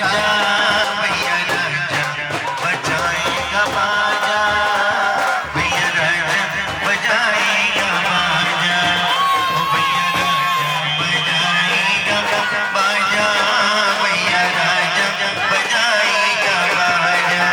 राजा भैया राजा बजाएगा बाजा, भैया राजा बजाएगा बाजा, ओ भैया राजा बजाएगा बाजा, भैया राजा बजाएगा बाजा।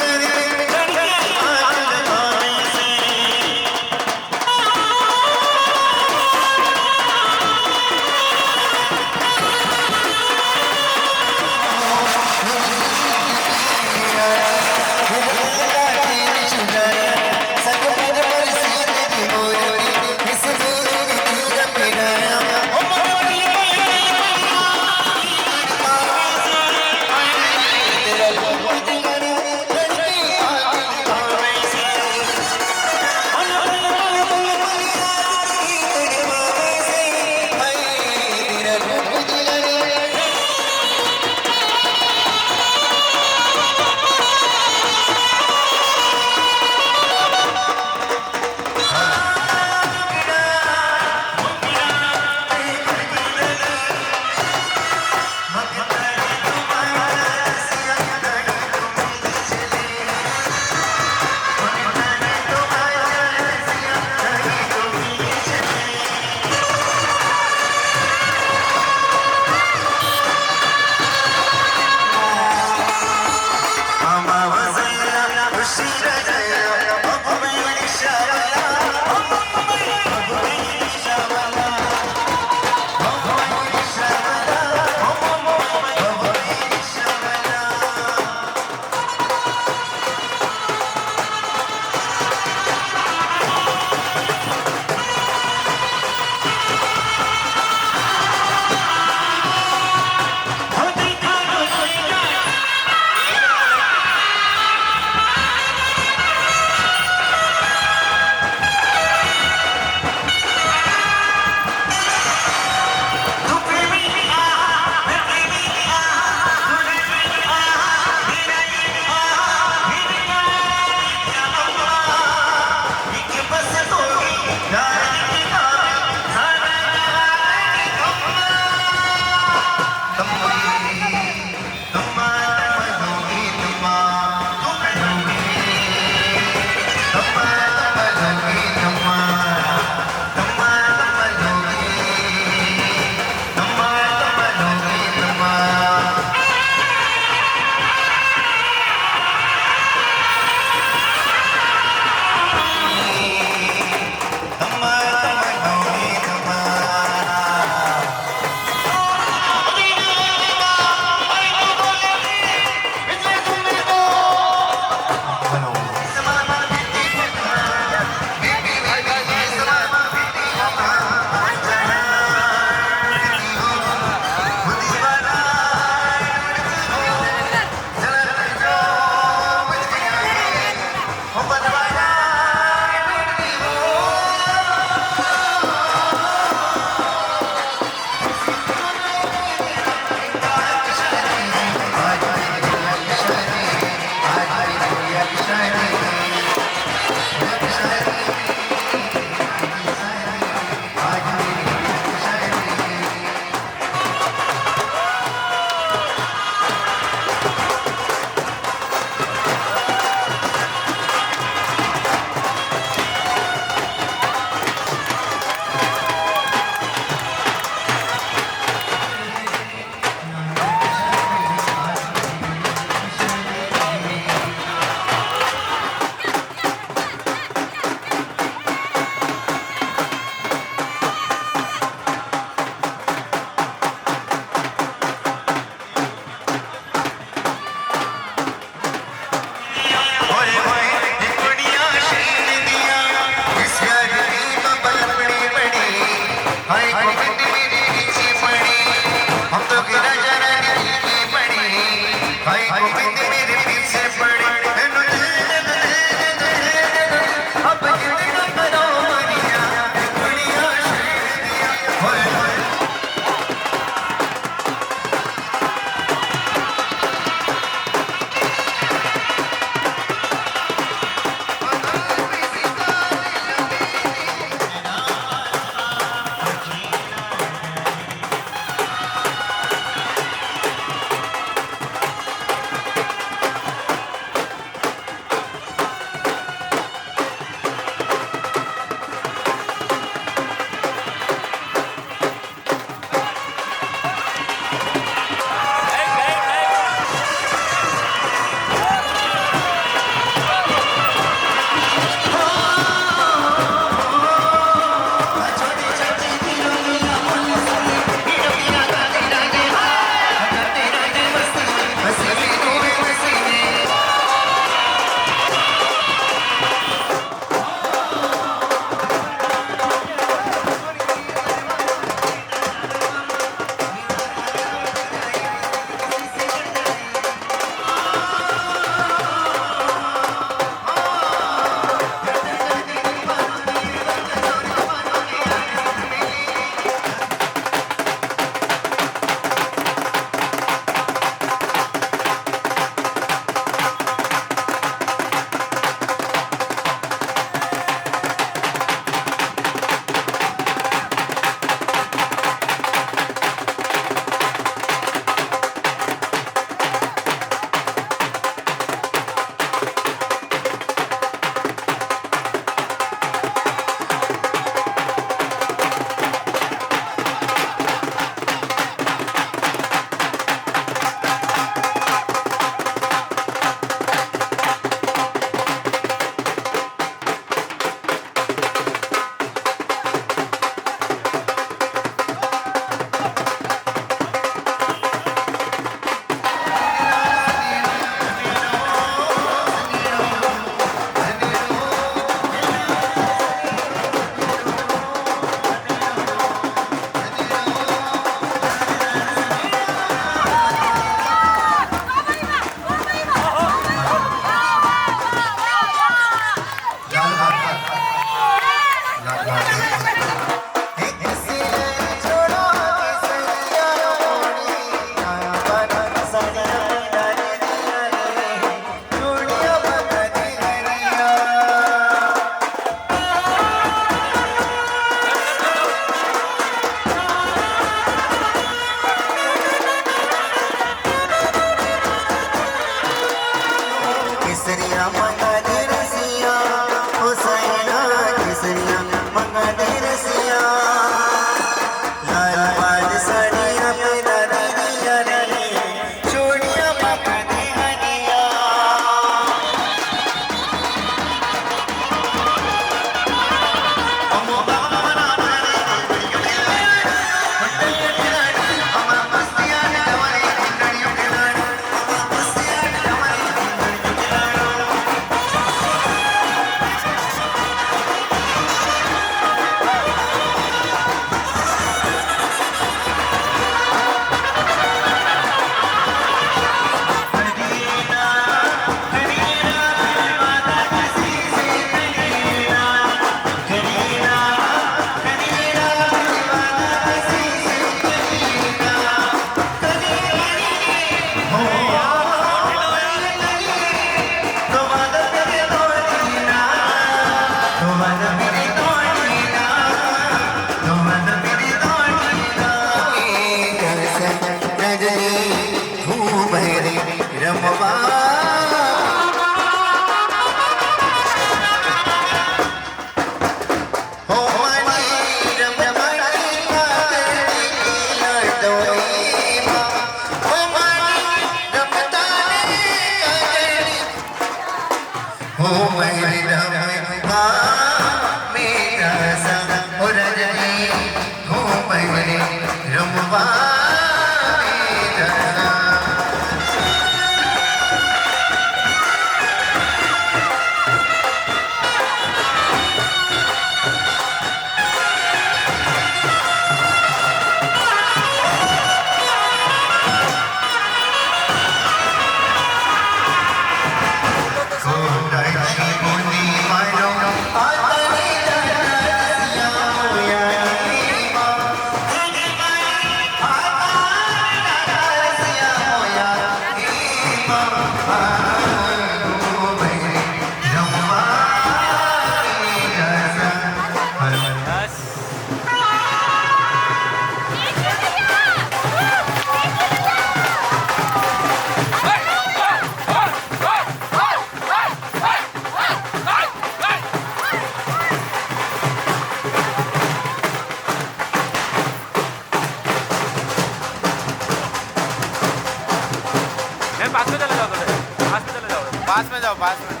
पास में जाओ पास में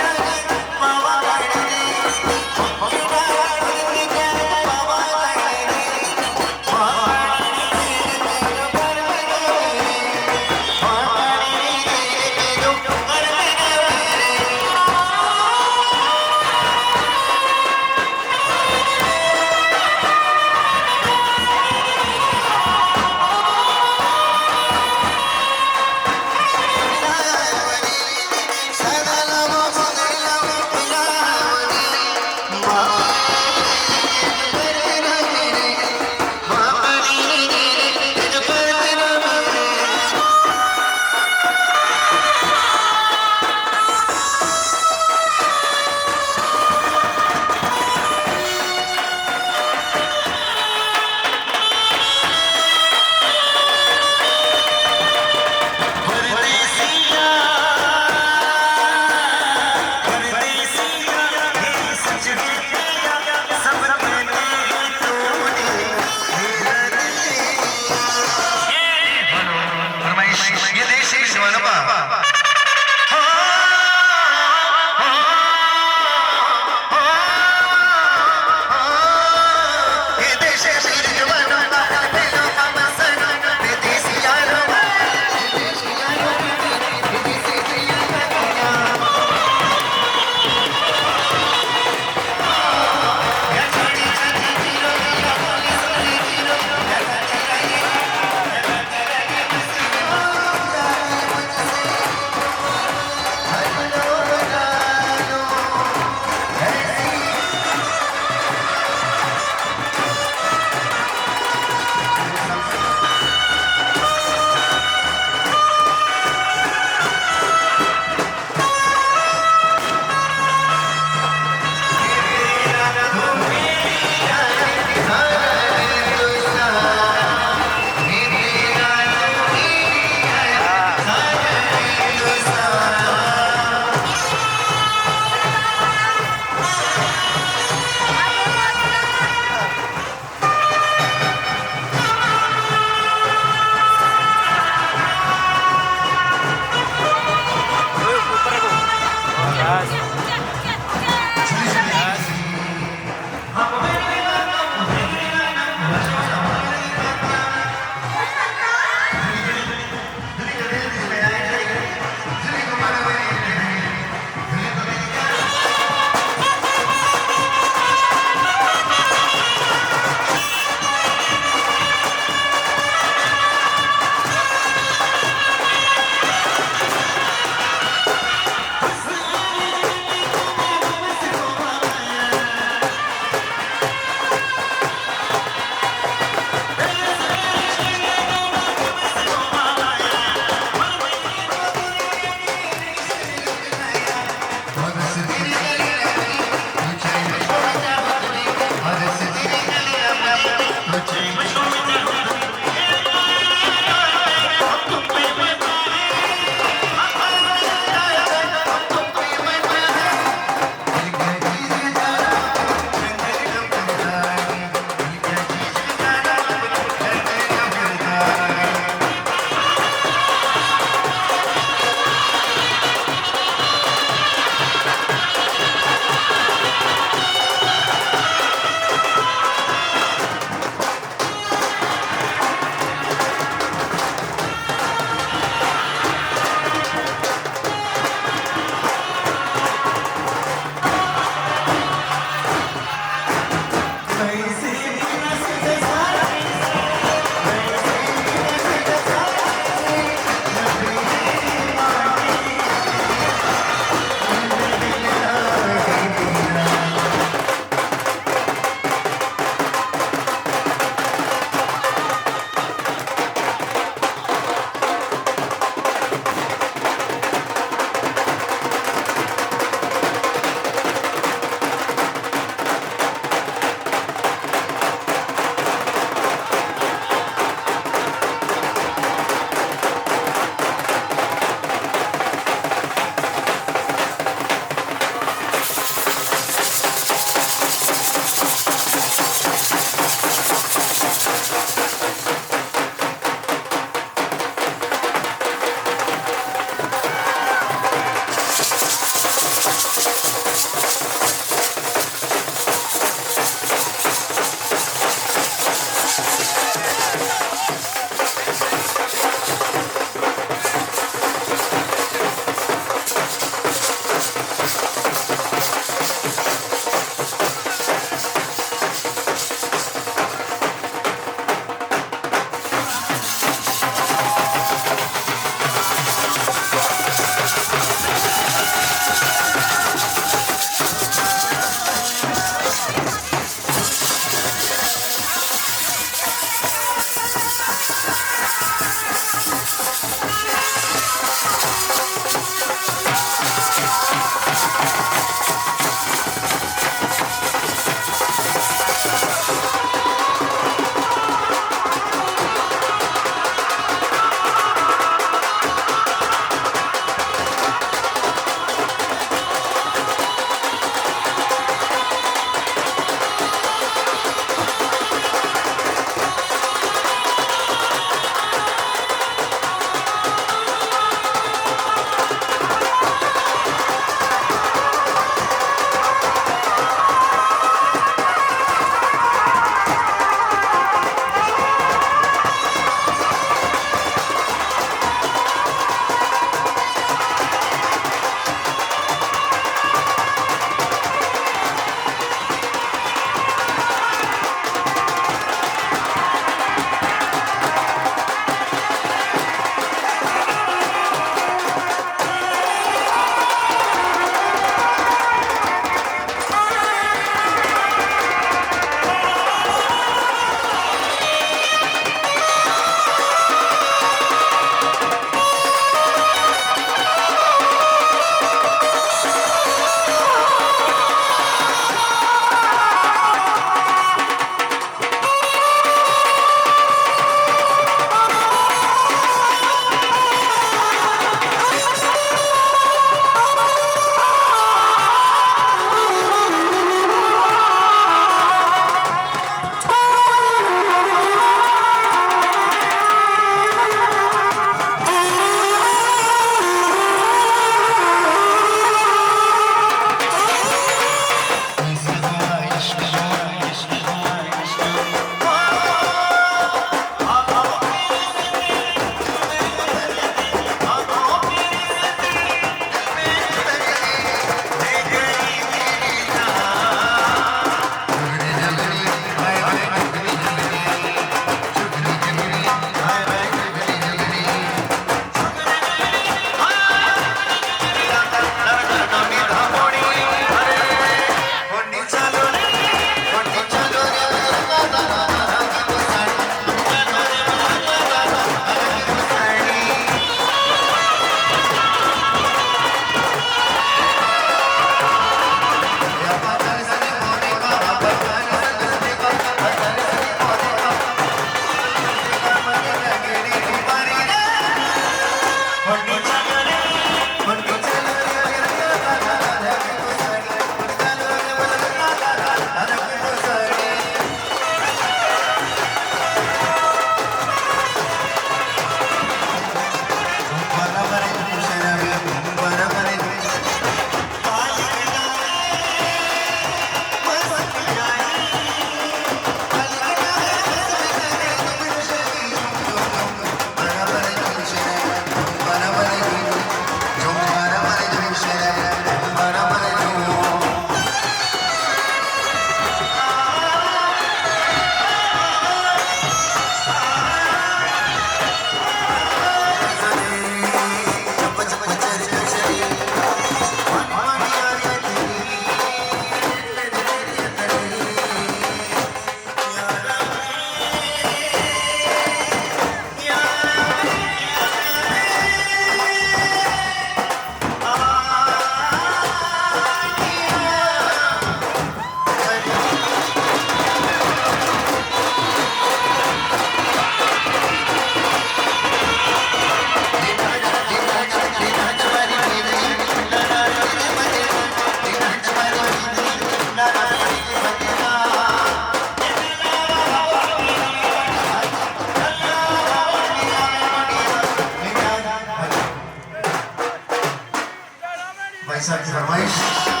भाई साहब की फरमाइश।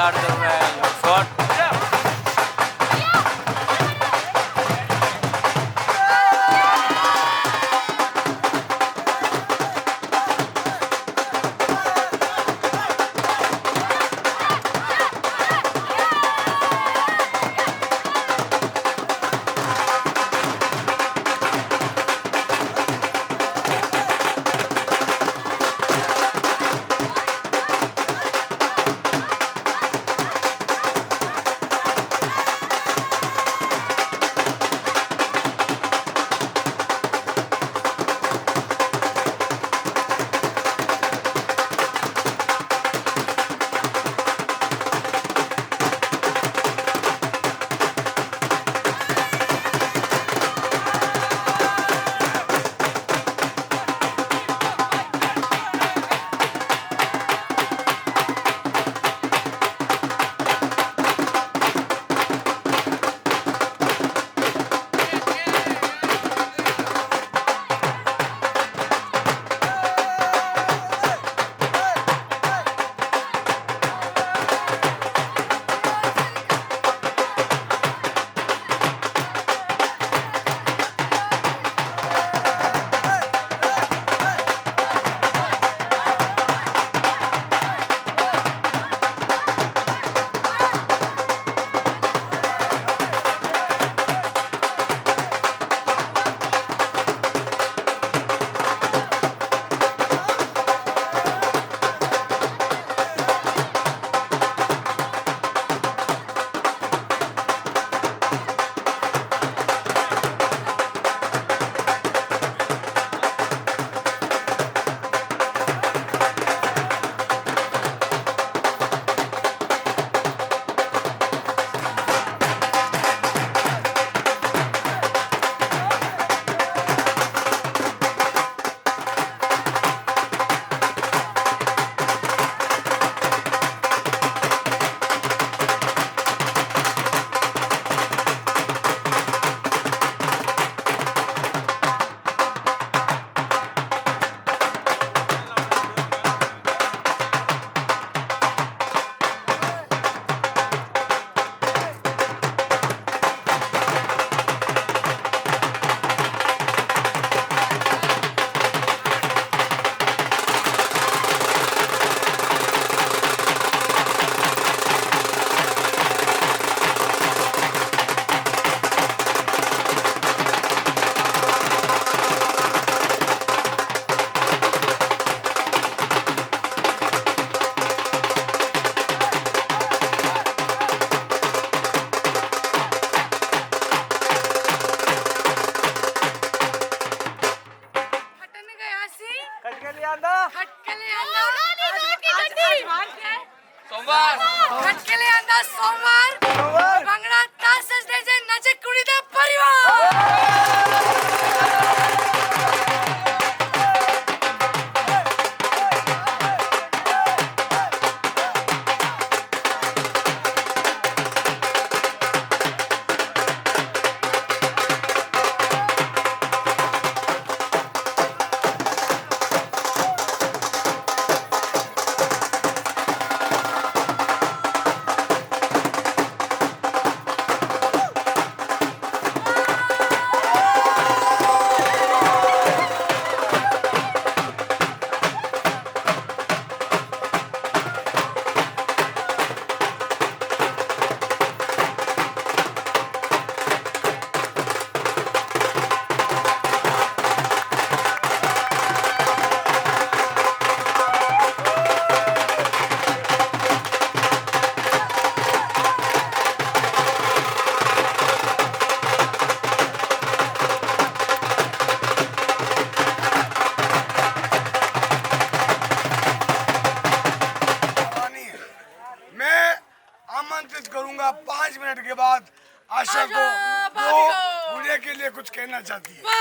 लगाते हुए शॉट खटकेले अंदाज सोमवार बांगडा तास सजल्याचे नाचे कुडीचा परिवार आमंत्रित करूंगा 5 मिनट के बाद आशा को वो पूरे के लिए कुछ कहना चाहती है।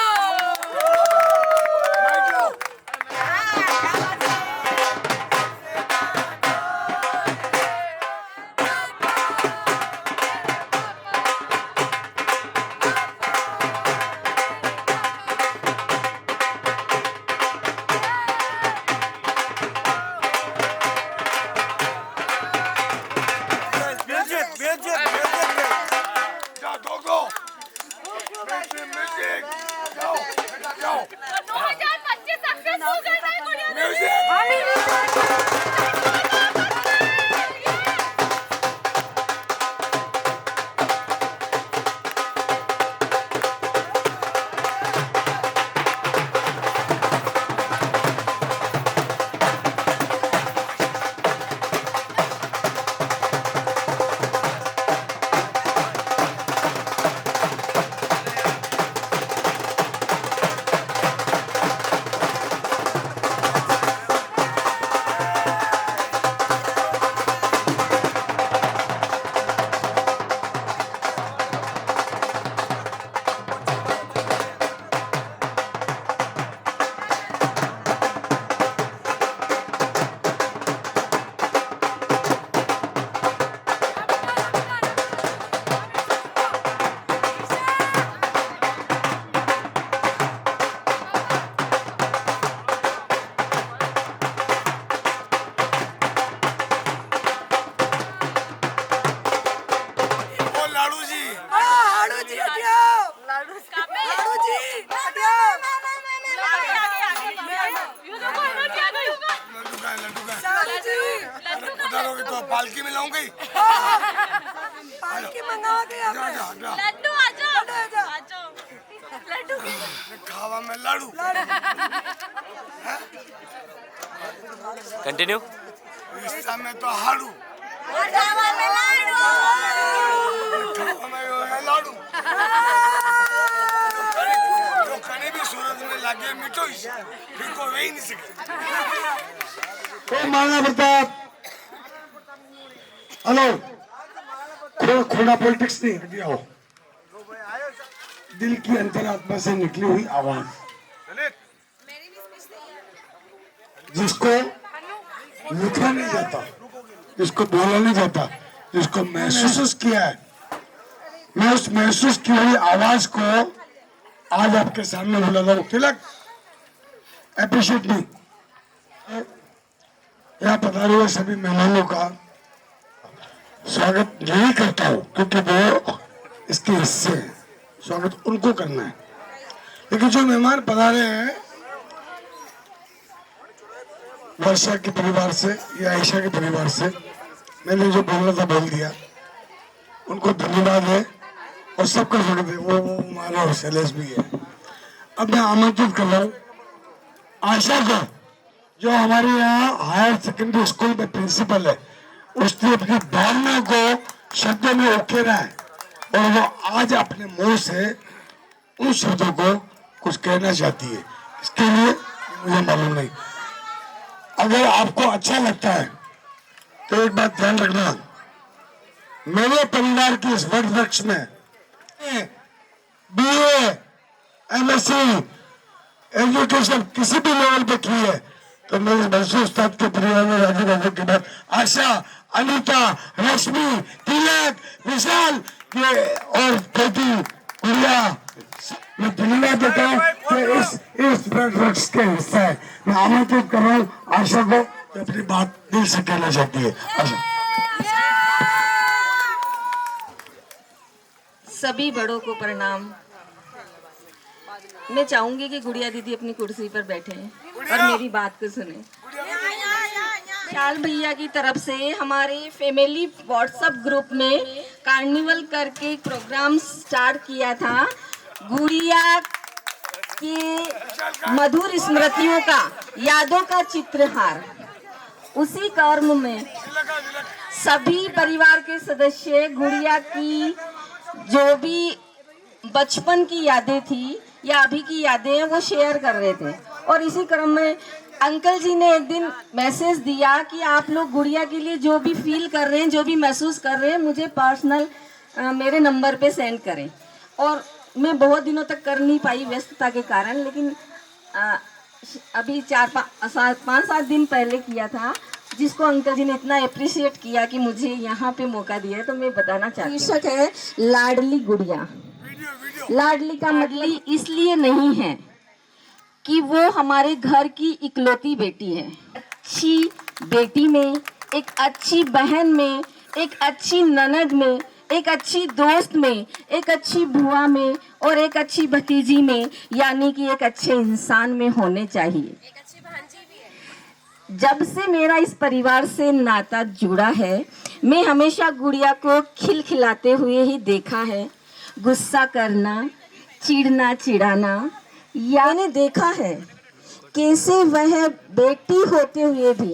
डरोगे तो पालकी में लाऊंगी। पालकी मंगाओ के जा, जा, जा। लड्डू आजो लड्डू खावा में लाडू। कंटिन्यू। इस समय तो हाडू, खावा में वो है लाडू। जो कने भी सूरत में लागे मिठो ही फिर को वे ही नहीं सकते। महाराणा प्रताप, हेलो, खोड़ा पॉलिटिक्स नहीं हटिया हो। दिल की अंतरात्मा से निकली हुई आवाज जिसको लिखा नहीं जाता, जिसको बोला नहीं जाता, जिसको महसूस किया है, मैं उस महसूस की हुई आवाज को आज आपके सामने बुला रहा हूँ। तिलक, अप्रिशिएट मी। यहाँ पधारे हुए सभी मेहमानों का स्वागत नहीं करता हूँ क्योंकि वो इसके हिस्से हैं, स्वागत उनको करना है। लेकिन जो मेहमान पधारे हैं वर्षा के परिवार से या आयशा के परिवार से, मैंने जो बोलना था बोल दिया, उनको धन्यवाद है और सबका स्वागत है। वो हमारा और शैलेश भी है। अब मैं आमंत्रित कर रहा हूँ आशा को, जो हमारे यहाँ हायर सेकेंडरी स्कूल में प्रिंसिपल है, उसने अपनी भावना को शब्दों में उकेरा है और वो आज अपने मुंह से उन शब्दों को कुछ कहना चाहती है। इसके लिए मुझे मालूम नहीं। अगर आपको अच्छा लगता है तो एक बात ध्यान रखना, मेरे परिवार की इस वट वृक्ष में BA, MSc एजुकेशन किसी भी लेवल पे की है तो मेरे बंसू उस्ताद के परिवार में राजू बाबू के बाद आशा, अनीता, रश्मि, तिलक, विशाल और बेटी गुड़िया, मैं धन्यवाद देता हूँ कि इस वृक्ष के हिस्सा है। मैं आमंत्रित कर रहा हूँ आशा को, अपनी बात दिल से कहना चाहती है। आशा। सभी बड़ों को प्रणाम। मैं चाहूंगी कि गुड़िया दीदी अपनी कुर्सी पर बैठे और मेरी बात को सुने। शाल भैया की तरफ से हमारे फैमिली व्हाट्सएप ग्रुप में कार्निवल करके एक प्रोग्राम स्टार्ट किया था, गुड़िया के मधुर स्मृतियों का, यादों का चित्रहार। उसी कर्म में सभी परिवार के सदस्य गुड़िया की जो भी बचपन की यादें थी या अभी की यादें हैं वो शेयर कर रहे थे। और इसी क्रम में अंकल जी ने एक दिन मैसेज दिया कि आप लोग गुड़िया के लिए जो भी फील कर रहे हैं, जो भी महसूस कर रहे हैं, मुझे पर्सनल मेरे नंबर पे सेंड करें। और मैं बहुत दिनों तक कर नहीं पाई व्यस्तता के कारण, लेकिन अभी 5-7 दिन पहले किया था, जिसको अंकल जी ने इतना अप्रिशिएट किया कि मुझे यहाँ पे मौका दिया है, तो मैं बताना चाहती हूँ। शीर्षक है लाडली गुड़िया। लाडली का मतलब इसलिए नहीं है कि वो हमारे घर की इकलौती बेटी है। अच्छी बेटी में, एक अच्छी बहन में, एक अच्छी ननद में, एक अच्छी दोस्त में, एक अच्छी बुआ में और एक अच्छी भतीजी में, यानी कि एक अच्छे इंसान में होने चाहिए। एक अच्छी भांजी भी है। जब से मेरा इस परिवार से नाता जुड़ा है, मैं हमेशा गुड़िया को खिलखिलाते हुए ही देखा है। गुस्सा करना, चिढ़ना, चिढ़ाना, मैंने देखा है कैसे वह बेटी होते हुए भी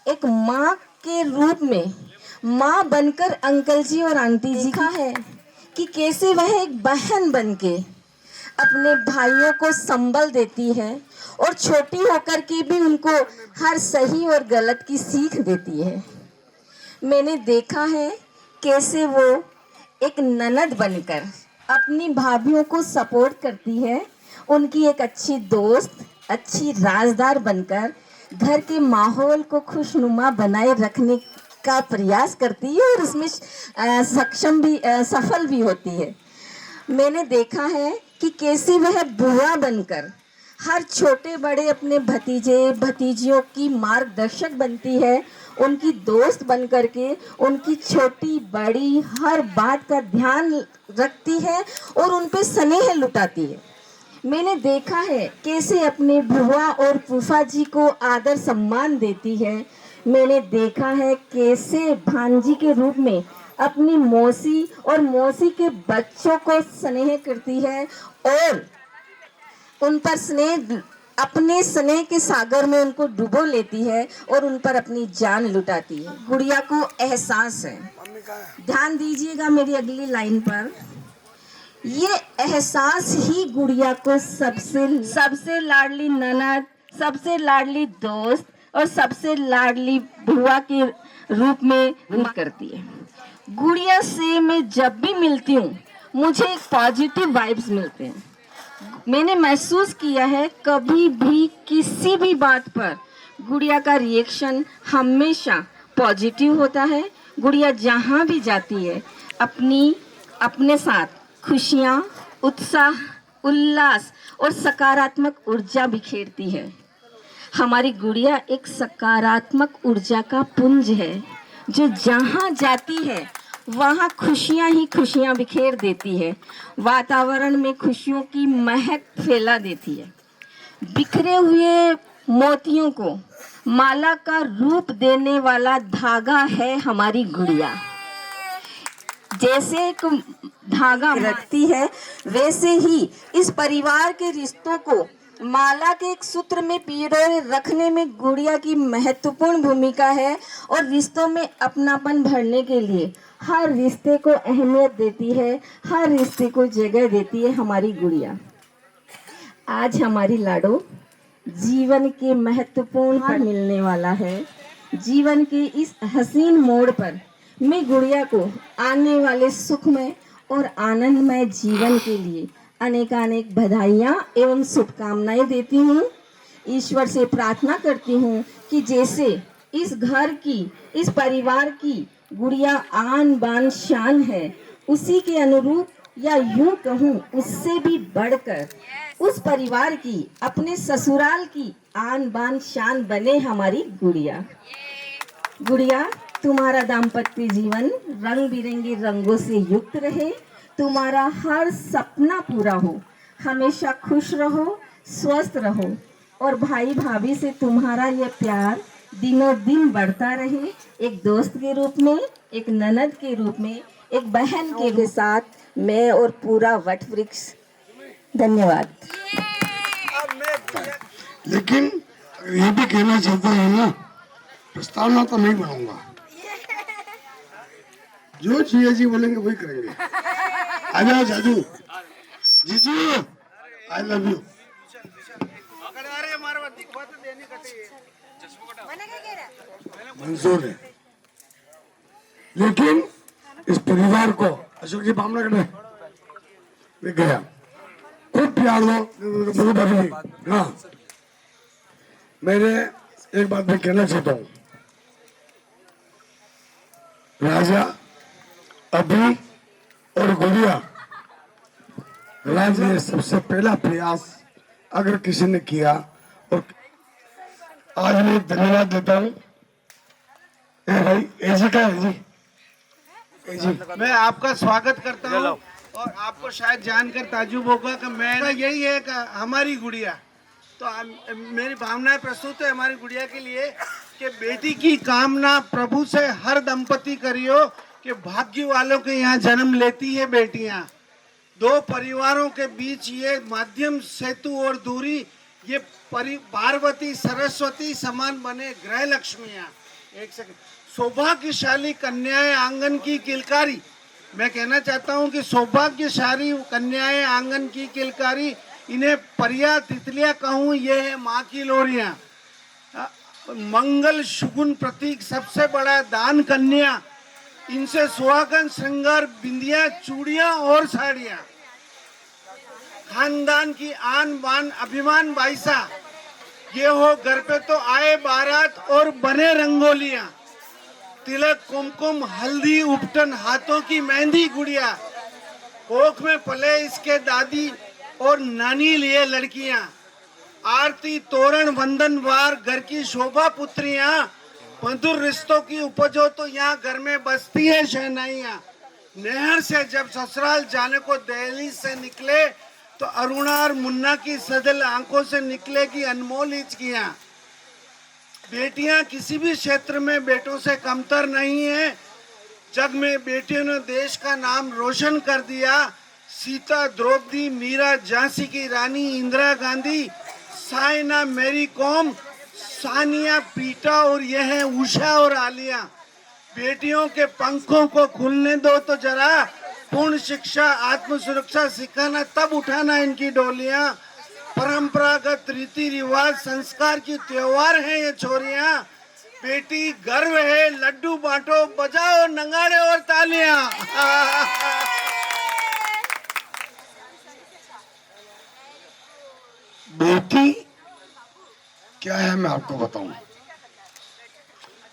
एक माँ के रूप में, माँ बनकर अंकल जी और आंटी जी का है कि कैसे वह एक बहन बनके अपने भाइयों को संबल देती है और छोटी होकर के भी उनको हर सही और गलत की सीख देती है। मैंने देखा है कैसे वो एक ननद बनकर अपनी भाभियों को सपोर्ट करती है, उनकी एक अच्छी दोस्त, अच्छी राजदार बनकर घर के माहौल को खुशनुमा बनाए रखने का प्रयास करती है और इसमें सफल भी होती है। मैंने देखा है कि कैसे वह बुआ बनकर हर छोटे बड़े अपने भतीजे भतीजियों की मार्गदर्शक बनती है, उनकी दोस्त बनकर के उनकी छोटी बड़ी हर बात का ध्यान रखती है और उन पे स्नेह लुटाती है। मैंने देखा है कैसे अपने बुआ और फूफा जी को आदर सम्मान देती है, मैंने देखा है कैसे भांजी के रूप में अपनी मौसी और मौसी के बच्चों को स्नेह करती है और उन पर स्नेह, अपने स्नेह के सागर में उनको डुबो लेती है और उन पर अपनी जान लुटाती है। गुड़िया को एहसास है, मम्मी कहाँ है? ध्यान दीजिएगा मेरी अगली लाइन पर। ये एहसास ही गुड़िया को सबसे लाडली ननद, सबसे लाडली दोस्त और सबसे लाडली बुआ के रूप में करती है। गुड़िया से मैं जब भी मिलती हूँ मुझे एक पॉजिटिव वाइब्स मिलते हैं। मैंने महसूस किया है कभी भी किसी भी बात पर गुड़िया का रिएक्शन हमेशा पॉजिटिव होता है। गुड़िया जहाँ भी जाती है अपने साथ खुशियाँ, उत्साह, उल्लास और सकारात्मक ऊर्जा बिखेरती है। हमारी गुड़िया एक सकारात्मक ऊर्जा का पुंज है जो जहाँ जाती है वहाँ खुशियाँ ही खुशियाँ बिखेर देती है, वातावरण में खुशियों की महक फैला देती है। बिखरे हुए मोतियों को माला का रूप देने वाला धागा है हमारी गुड़िया। जैसे एक धागा रखती है वैसे ही इस परिवार के रिश्तों को माला के एक सूत्र में पिरोए रखने में गुड़िया की महत्वपूर्ण भूमिका है और रिश्तों में अपनापन भरने के लिए हर रिश्ते को अहमियत देती है, हर रिश्ते को जगह देती है हमारी गुड़िया। आज हमारी लाडो जीवन के महत्वपूर्ण पल मिलने वाला है। जीवन के इस हसीन मोड़ पर मैं गुड़िया को आने वाले सुखमय और आनंदमय जीवन के लिए अनेकानेक बधाइयाँ एवं शुभकामनाएं देती हूँ। ईश्वर से प्रार्थना करती हूँ कि जैसे इस घर की, इस परिवार की गुड़िया आन बान शान है, उसी के अनुरूप या यूं कहूँ उससे भी बढ़कर उस परिवार की, अपने ससुराल की आन बान शान बने हमारी गुड़िया। गुड़िया, तुम्हारा दाम्पत्य जीवन रंग बिरंगे रंगों से युक्त रहे, तुम्हारा हर सपना पूरा हो, हमेशा खुश रहो, स्वस्थ रहो और भाई भाभी से तुम्हारा यह प्यार दिनों दिन बढ़ता रहे। एक दोस्त के रूप में, एक ननद के रूप में, एक बहन के साथ मैं और पूरा वट वृक्ष। धन्यवाद। लेकिन ये भी कहना चाहता हूँ ना, प्रस्तावना तो नहीं बनाऊंगा, जो जिया जी बोलेंगे वही करेंगे। आ जाओ जादू जीजू, आई लव यू। मंजूर है, लेकिन इस परिवार को अशोक जी मामला करने गया, खूब प्यार दो। हाँ, मैंने एक बात मैं कहना चाहता हूँ, राजा अभी और गुड़िया, राज ने सबसे पहला प्रयास अगर किसी ने किया और आज मैं धन्यवाद देता हूँ। भाई ऐसा क्या है जी? मैं आपका स्वागत करता हूँ और आपको शायद जानकर ताजुब होगा कि मैं यही है कि हमारी गुड़िया, तो मेरी भावनाएं प्रस्तुत है हमारी गुड़िया के लिए कि बेटी की कामना प्रभु से हर दंपति करियो कि भाग्य वालों के यहाँ जन्म लेती है बेटियां। दो परिवारों के बीच ये माध्यम सेतु और दूरी, ये पार्वती सरस्वती समान बने ग्रह लक्ष्मियां। एक सेकंड, सौभाग्यशाली कन्याएं आंगन की किलकारी। मैं कहना चाहता हूं कि सौभाग्यशाली कन्याएं आंगन की किलकारी, इन्हें परिया तितलियां कहूं, ये है माँ की लोरियां। मंगल शुगुन प्रतीक, सबसे बड़ा दान कन्या, इनसे सुहागन श्रृंगार, बिंदिया, चूड़ियां और साड़ियां। खानदान की आन बान अभिमान बाईसा, ये हो घर पे तो आए बारात और बने रंगोलियां। तिलक, कुमकुम, हल्दी, उपटन, हाथों की मेहंदी गुड़िया। कोख में पले इसके दादी और नानी लिए लड़कियां। आरती, तोरण, वंदन वार, घर की शोभा पुत्रियां। मधुर रिश्तों की उपज हो तो यहाँ घर में बसती है शहनाइयाँ। नहर से जब ससुराल जाने को दहलीज से निकले तो अरुणा और मुन्ना की सजल आंखों से निकलेगी अनमोल हिचकियाँ। बेटियां किसी भी क्षेत्र में बेटों से कमतर नहीं है। जग में बेटियों ने देश का नाम रोशन कर दिया। सीता, द्रौपदी, मीरा, झांसी की रानी, इंदिरा गांधी, साइना, मेरी कॉम, सानिया, पीटा और यह है उषा और आलिया। बेटियों के पंखों को खुलने दो तो जरा, पूर्ण शिक्षा, आत्म सुरक्षा सिखाना, तब उठाना इनकी डोलियां। परंपरागत रीति रिवाज संस्कार की त्योहार है ये छोरियां। बेटी गर्व है, लड्डू बांटो, बजाओ नगाड़े और तालियां। बेटी क्या है मैं आपको बताऊं।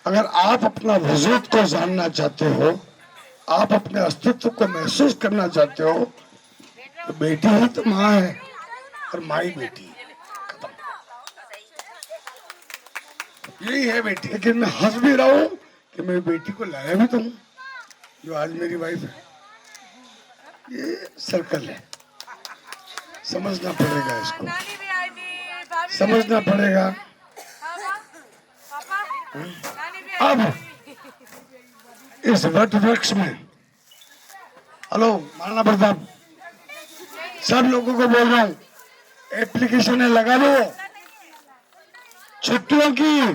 अगर आप अपना वजूद को जानना चाहते हो, आप अपने अस्तित्व को महसूस करना चाहते हो, तो बेटी ही तो माँ है और माँ ही बेटी है। खत्म। यही है बेटी। लेकिन मैं हंस भी रहा हूं कि मेरी बेटी को लाया भी तो हूं, जो आज मेरी वाइफ है। ये सर्कल है, समझना पड़ेगा इसको, नानी भी आई थी, भाभी भी समझना पड़ेगा। पापा, नानी भी आई अब थी। इस वट वृक्ष में, हेलो महाराणा प्रताप, सब लोगों को बोल रहा हूँ, एप्लीकेशन लगा लो छुट्टियों की।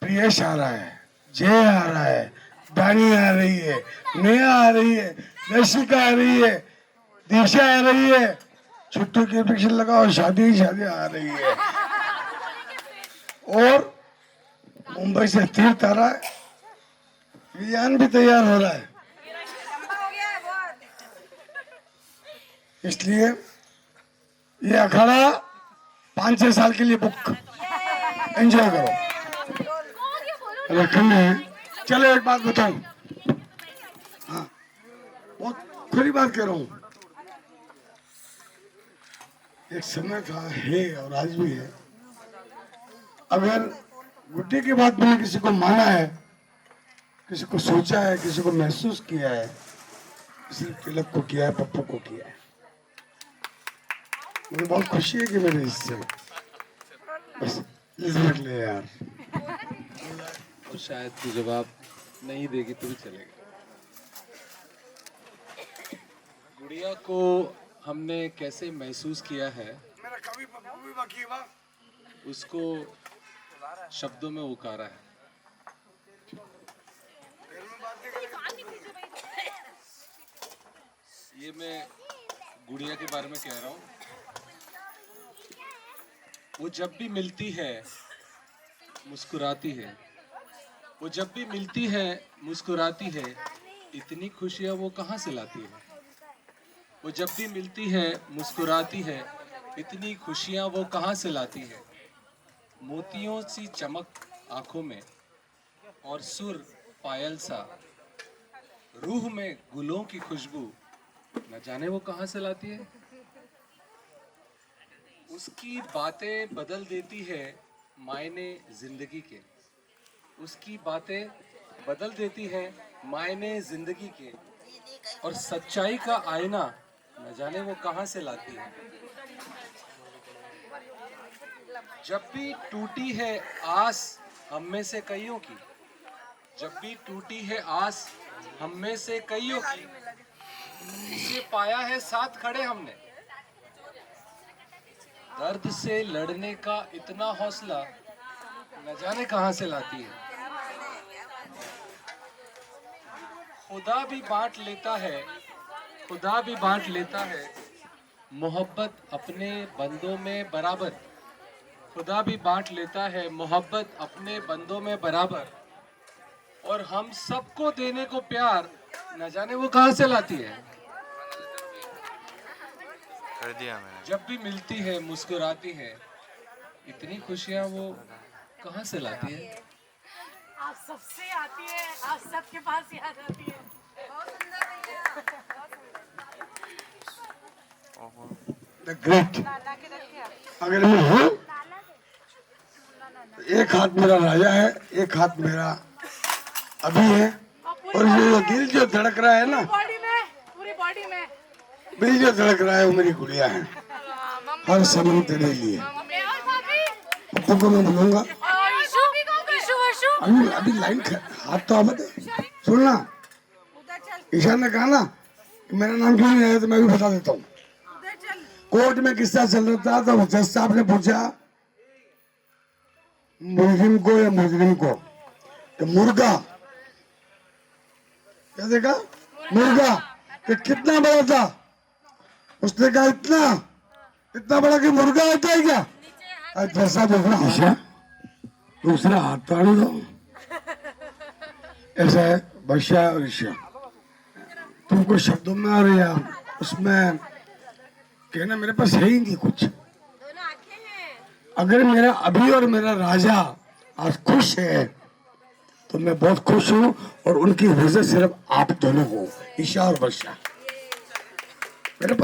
प्रियेश आ रहा है, जय आ रहा है, दानी आ रही है, नेहा आ रही है, रशिका आ रही है, दिशा आ रही है। छुट्टियों की एप्लीकेशन लगाओ, शादी शादी आ रही है। और मुंबई से तीर्थ आ रहा है, विज्ञान भी तैयार हो रहा है। इसलिए ये अखाड़ा 5-6 साल के लिए बुक, एंजॉय करो। रखना है। चलो एक बात बताऊं, हाँ बहुत खुली बात कह रहा हूं। एक समय था, है और आज भी है, अगर गुड्डे की बात मैंने किसी को माना है, किसी को सोचा है, किसी को महसूस किया है, सिर्फ तिलक को किया है, पप्पू को किया है। मुझे बहुत खुशी है कि मेरे हिस्से बस लिख ले यार। और शायद तू जवाब नहीं देगी तो भी चलेगा। गुड़िया को हमने कैसे महसूस किया है, मेरा कभी पप्पू भी बाकी है बा। उसको शब्दों में उकारा है। ये मैं गुड़िया के बारे में कह रहा हूँ। वो जब भी मिलती है मुस्कुराती है, वो जब भी मिलती है मुस्कुराती है। इतनी खुशियाँ वो कहाँ से लाती है। वो जब भी मिलती है मुस्कुराती है, इतनी खुशियाँ वो कहाँ से लाती है। मोतियों सी चमक आंखों में और सुर पायल सा, रूह में गुलों की खुशबू, न जाने वो कहाँ से लाती है। उसकी बातें बदल देती है मायने जिंदगी के, उसकी बातें बदल देती है मायने जिंदगी के, और सच्चाई का आईना न जाने वो कहाँ से लाती है। जब भी टूटी है आस हम में से कईयों की, जब भी टूटी है आस हम में से कईयों की, उसे पाया है साथ खड़े हमने। दर्द से लड़ने का इतना हौसला न जाने कहां से लाती है। खुदा भी बांट लेता है, खुदा भी बांट लेता है मोहब्बत अपने बंदों में बराबर। खुदा भी बांट लेता है मोहब्बत अपने बंदों में बराबर, और हम सबको देने को प्यार न जाने वो कहां से लाती है। कर दिया मैंने। जब भी मिलती है मुस्कुराती है, इतनी खुशियाँ वो कहाँ से लाती है। आप सबसे आती है, आप सबके पास याद आती है। The great. अगर मैं हूँ, एक हाथ मेरा राजा है, एक हाथ मेरा अभी है, और ये दिल जो धड़क रहा है ना, बॉडी में, पूरी बॉडी में। दिल जो धड़क रहा है वो मेरी गुड़िया है। हर समय तेरे लिए। मम्मी और भाभी। हाथों को मैं बुलाऊंगा। ईशु अभी अभी लाइन हाथ तो आमद है। सुनना, ईशा ने कहा ना कि मेरा नाम क्यों नहीं आया, तो मैं भी बता देता हूँ। कोर्ट में किस्सा चल रहा था, तो जज साहब ने पूछा मुलजिम को या मुजरिम को कि मुर्गा, क्या देखा, मुर्गा कि कितना बड़ा था। उसने कहा इतना बड़ा कि मुर्गा होता है क्या। जज साहब बोला ईशा दूसरा हाथ ताड़ दो। ऐसा है वर्षा और ईशा, तुमको शब्दों में और या उसमें कहना मेरे पास है ही नहीं कुछ। अगर मेरा अभी और मेरा राजा आज खुश है तो मैं बहुत खुश हूँ, और उनकी वजह सिर्फ आप दोनों हो, ईशा और वर्षा। मैंने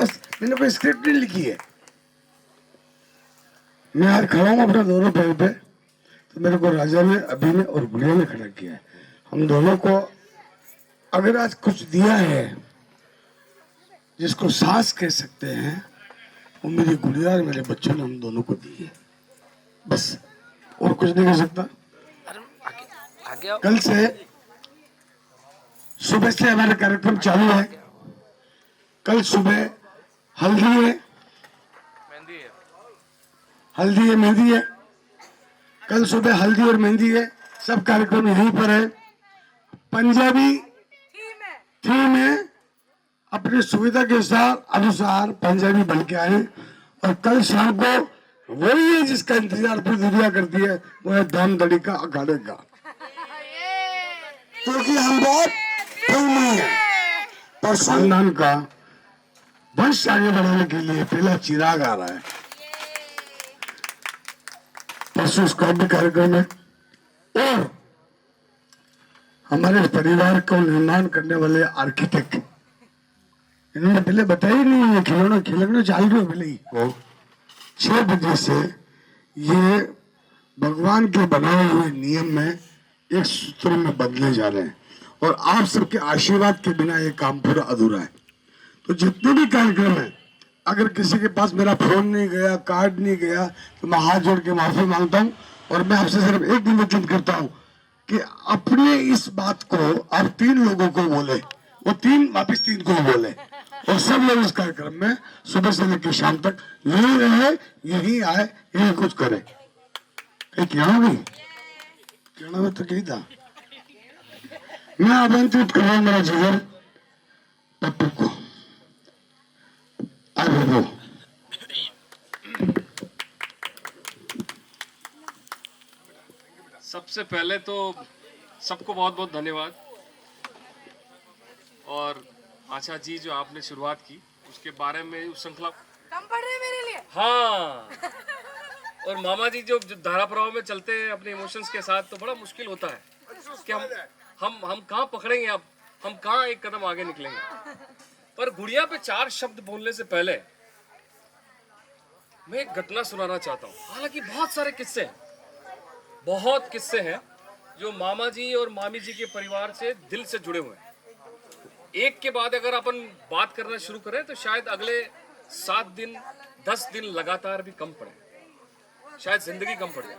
कोई स्क्रिप्ट नहीं लिखी है। मैं आज खड़ा हूँ अपने दोनों पैर पे, तो मेरे को राजा ने, अभी ने और गुड़िया ने खड़ा किया है। हम दोनों को अगर आज कुछ दिया है जिसको सांस कह सकते हैं, वो मेरी गुड़िया और मेरे बच्चों ने हम दोनों को दी है, बस, और कुछ नहीं कर सकता। कल से सुबह से हमारा कार्यक्रम चालू है। कल सुबह हल्दी है, मेहंदी है। कल सुबह हल्दी और मेहंदी है, सब कार्यक्रम यहीं पर है। पंजाबी थीम है, अपनी सुविधा के अनुसार पंजाबी बन के आए। और कल शाम को वही है जिसका इंतजार पूरी दुनिया करती है, वो है धाम धड़ी का अखाड़े का, क्योंकि हम बहुत फिल्मी है। पर खानदान का वंश आगे बढ़ाने के लिए पहला चिराग आ रहा है। परसों उसका भी कार्यक्रम है। और हमारे परिवार को निर्माण करने वाले आर्किटेक्ट, इन्होंने पहले बताया नहीं है, खिलौना चाल रहे हो पहले ही। 6 बजे से ये भगवान के बनाए हुए नियम में एक सूत्र में बदले जा रहे हैं, और आप सबके आशीर्वाद के बिना ये काम पूरा अधूरा है। तो जितने भी कार्यक्रम है, अगर किसी के पास मेरा फोन नहीं गया, कार्ड नहीं गया, तो मैं हाथ जोड़ के माफी मांगता हूँ। और मैं आपसे सिर्फ एक निवेदन करता हूँ कि अपने इस बात को आप 3 लोगों को बोले, वो 3 वापिस 3 को बोले, और सब लोग इस कार्यक्रम में सुबह से लेकर शाम तक यही रहे, यही आए, यही कुछ करे। क्या में तो कही था। मैं आमंत्रित कर रहा हूँ मेरा जीवन पप्पू को। आगे सबसे पहले तो सबको बहुत बहुत धन्यवाद। और आशा जी जो आपने शुरुआत की उसके बारे में, उस श्रृंखला कम पड़ रहे मेरे लिए। हाँ, और मामा जी जो धारा प्रवाह में चलते हैं अपने इमोशंस के साथ, तो बड़ा मुश्किल होता है कि हम कहाँ पकड़ेंगे, अब हम कहाँ एक कदम आगे निकलेंगे। पर गुड़िया पे 4 शब्द बोलने से पहले मैं एक घटना सुनाना चाहता हूँ। हालांकि बहुत सारे किस्से हैं, बहुत किस्से हैं जो मामा जी और मामी जी के परिवार से दिल से जुड़े हुए हैं। एक के बाद अगर अपन बात करना शुरू करें तो शायद अगले 7 दिन 10 दिन लगातार भी कम पड़े, शायद जिंदगी कम पड़ जाए।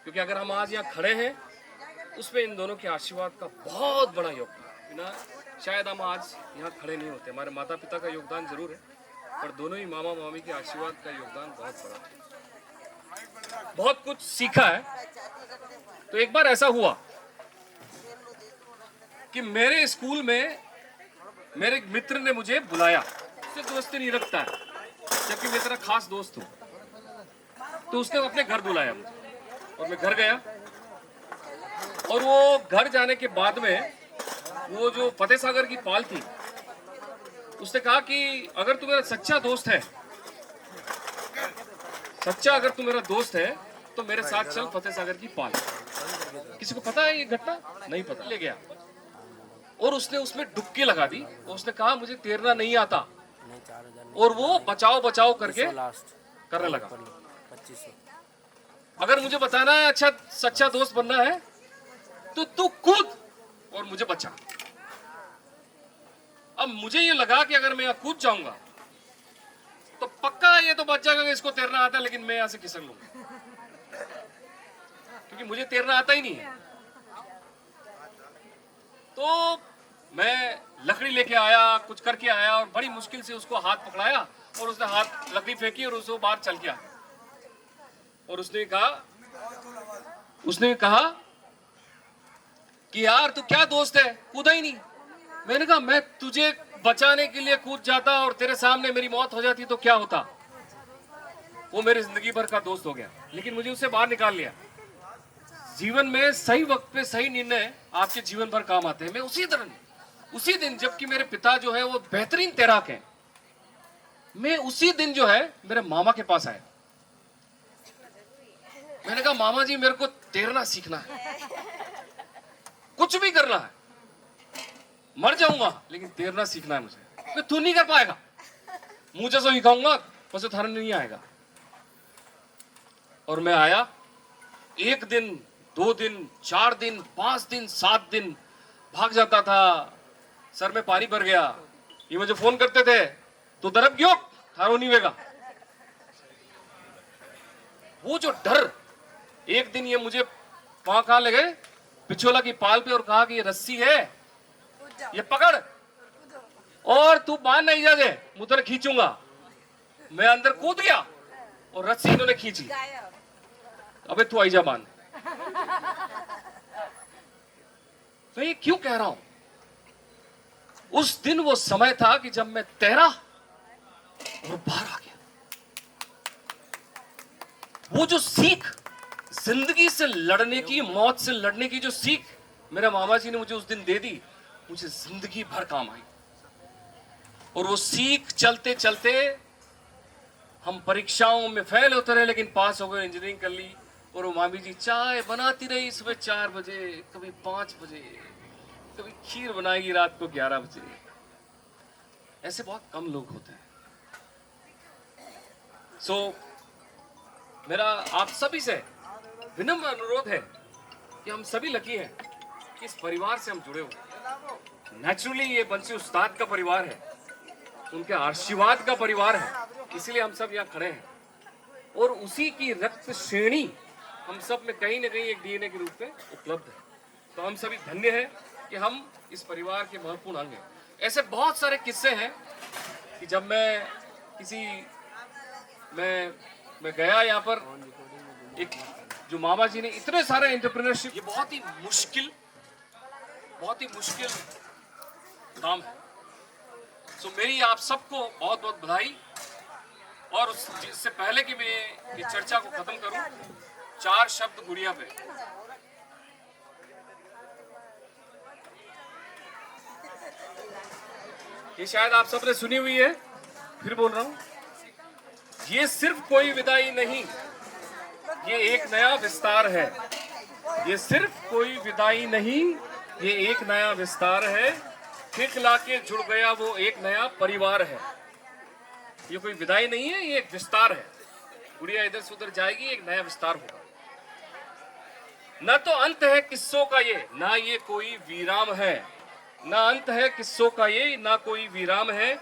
क्योंकि अगर हम आज यहाँ खड़े हैं उसमें इन दोनों के आशीर्वाद का बहुत बड़ा योगदान है ना। शायद हम आज यहाँ खड़े नहीं होते। हमारे माता पिता का योगदान जरूर है, पर दोनों ही मामा मामी के आशीर्वाद का योगदान बहुत बड़ा है। बहुत कुछ सीखा है। तो एक बार ऐसा हुआ कि मेरे स्कूल में मेरे एक मित्र ने मुझे बुलाया। उससे दोस्ती नहीं रखता है, जबकि मैं तेरा खास दोस्त हूँ। तो उसने अपने घर बुलाया मुझे, और मैं घर गया। और वो घर जाने के बाद में वो जो फतेह सागर की पाल थी, उसने कहा कि अगर तू मेरा सच्चा दोस्त है, अगर तू मेरा दोस्त है तो मेरे साथ चल फतेह सागर की पाल। किसी को पता है ये घटना? नहीं पता। ले गया और उसने उसमें डुबकी लगा दी। उसने कहा मुझे तैरना नहीं आता, और वो बचाओ करके करने लगा। अगर मुझे बताना है अच्छा सच्चा दोस्त बनना है तो तू कूद और मुझे बचा। अब मुझे ये लगा कि अगर मैं यहाँ कूद जाऊंगा तो पक्का ये तो बच जाएगा कि इसको तैरना आता है, लेकिन मैं यहाँ से खिसक लूंगा। क्योंकि मुझे तैरना आता ही नहीं है। तो मैं लकड़ी लेके आया, कुछ करके आया और बड़ी मुश्किल से उसको हाथ पकड़ाया और उसने हाथ लकड़ी फेंकी और उसको बाहर चल गया। और उसने कहा कि यार तू क्या दोस्त है, कूदा ही नहीं। मैंने कहा मैं तुझे बचाने के लिए कूद जाता और तेरे सामने मेरी मौत हो जाती तो क्या होता। वो मेरी जिंदगी भर का दोस्त हो गया, लेकिन मुझे उससे बाहर निकाल लिया। जीवन में सही वक्त पे सही निर्णय आपके जीवन भर काम आते हैं। मैं उसी दिन जबकि मेरे पिता जो है वो बेहतरीन तैराक हैं, मैं उसी दिन जो है मेरे मामा के पास आया। मैंने कहा मामा जी मेरे को तैरना सीखना है, कुछ भी करना है, मर जाऊंगा लेकिन तैरना सीखना है मुझे। तू नहीं कर पाएगा, मुंह जैसा ही खाऊंगा बस थारा नहीं आएगा। और मैं आया, 1 दिन 2 दिन 4 दिन 5 दिन 7 दिन भाग जाता था, सर में पानी भर गया। ये मुझे फोन करते थे तो दरब क्यों थारो नहीं वेगा। वो जो डर, एक दिन ये मुझे वहां कहां ले गए पिछोला की पाल पे और कहा कि ये रस्सी है, ये पकड़ और तू बांध नहीं जा दे, मैं तेरे खींचूंगा। मैं अंदर कूद गया और रस्सी इन्होंने खींची। अबे तू आई जा बांध। मैं ये क्यों कह रहा हूं, उस दिन वो समय था कि जब मैं तैरा और बाहर आ गया। वो जो सीख, जिंदगी से लड़ने की, मौत से लड़ने की जो सीख मेरे मामा जी ने मुझे उस दिन दे दी, मुझे जिंदगी भर काम आई। और वो सीख चलते चलते हम परीक्षाओं में फेल होते रहे लेकिन पास हो गए, इंजीनियरिंग कर ली। और वो मामी जी चाय बनाती रही सुबह 4 बजे, कभी 5 बजे, कभी खीर बनाएगी रात को 11 बजे। ऐसे बहुत कम लोग होते हैं। सो मेरा आप सभी से विनम्र अनुरोध है कि हम सभी लकी हैं कि इस परिवार से हम जुड़े हुए। नेचुरली ये बंसी उस्ताद का परिवार है, उनके आशीर्वाद का परिवार है, इसलिए हम सब यहाँ खड़े हैं। और उसी की रक्त श्रेणी हम सब में कहीं ना कहीं एक डीएनए के रूप में उपलब्ध है। तो हम सभी धन्य हैं कि हम इस परिवार के महत्वपूर्ण अंग हैं। ऐसे बहुत सारे किस्से हैं कि जब मैं गया यहाँ पर, एक जो मामा जी ने इतने सारे एंटरप्रेन्योरशिप, ये बहुत ही मुश्किल काम है। सो मेरी आप सबको बहुत बहुत बधाई। और इससे पहले कि मैं ये चर्चा को खत्म करूं, 4 शब्द गुड़िया पे। ये शायद आप सबने सुनी हुई है, फिर बोल रहा हूं। ये सिर्फ कोई विदाई नहीं, ये एक नया विस्तार है। ये सिर्फ कोई विदाई नहीं, ये एक नया विस्तार है। खिलखिला के जुड़ गया वो एक नया परिवार है। ये कोई विदाई नहीं है, ये एक विस्तार है। गुड़िया इधर से उधर जाएगी, एक नया विस्तार होगा। न तो अंत है किस्सों का ये, ना ये कोई विराम है। ना अंत है किस्सों का ये, ना कोई विराम है।